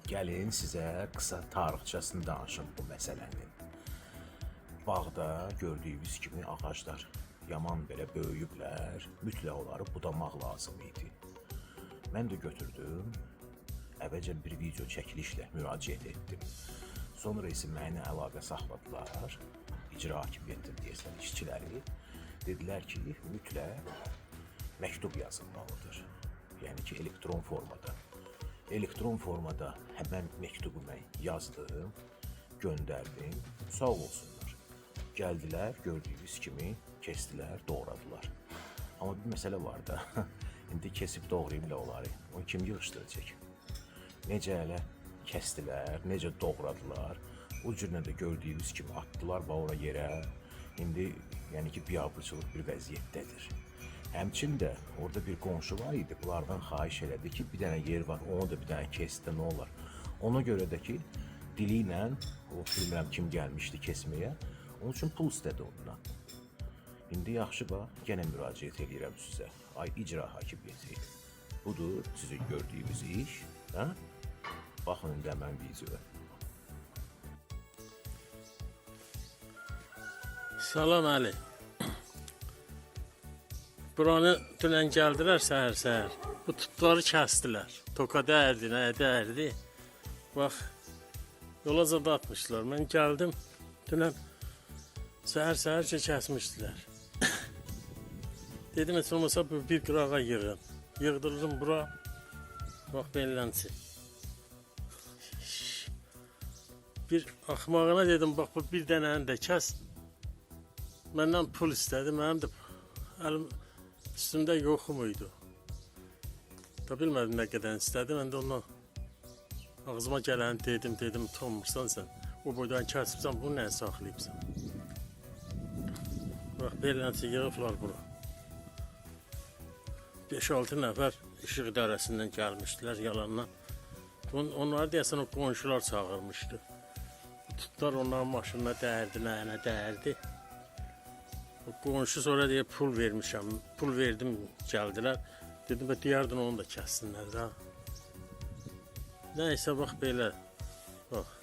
Gəlin sizə qısa tarixçasını danışım bu məsələnin. Bağda gördüyünüz kimi ağaclar yaman belə böyüyüblər, mütləq onları budamaq lazım idi. Mən də götürdüm, əvvəlcə bir video çəkilişlə müraciət etdim. Sonra isə mənə əlaqə saxladılar, icra hakimiyyətin deyəsən işçiləri. Dedilər ki, mütləq məktub yazılmalıdır. Yəni ki, elektron formada. Elektron formada həmən məktubu mən yazdım, göndərdim, sağ olsunlar. Gəldilər, gördüyünüz kimi kestilər, doğradılar. Amma bir məsələ var da, indi kesib doğrayımla onları, onu kim yığışdıracaq? Necə elə kestilər, necə doğradılar, o cürlə də gördüyünüz kimi atdılar ora yerə. İndi yəni ki, biabırçılıq bir vəziyyətdədir. Həmçində orada bir qonşu var idi, bunlardan xahiş elədi ki, bir dənə yer var, onu da bir dənə kesdə nə olar. Ona görə də ki, dili ilə, o bilmirəm kim gəlmişdi kesməyə, onun üçün pul istədi ondan. İndi yaxşı bax, yenə müraciət edirəm sizə, ay icra hakimiyyəti. Budur sizin gördüyünüz iş, hə? Baxın indi həmən videoya. Salam Əli. Buranı dünən gəldilər səhər-səhər. Bu tutları kəsdilər. Toka dərdi, nəyə dərdi. Bax, yola zada atmışlar. Mən gəldim, dünən səhər-səhərcə kəsmişdilər. Dedim, heç olmasa bir qırağa yığın. Yığdırdım bura. Bax, belənsi. Bir axmağına dedim, bax, bu bir dənəni də kəs. Məndən pul istədi, mənim də əlim üstümdə yoxum idi. Da bilmədim nə qədər istədi, mən də ondan ağzıma gələni dedim, utanmırsan sən. O boydan kəsibsən, bunu nəyə saxlayıbsan? Bax, belənsi yığıblar bura. 5-6 nəfər işıq idarəsindən gəlmişdilər yalandan. Onlar deyəsən o qonşular çağırmışdı. Tutdular onların maşınına dərdi, nəyənə dərdi. Qonşu sonra deyə pul vermişəm, pul verdim, gəldilər. Dedim, deyərdin onu da kəssinlər də. Nəysə, bax belə, bax.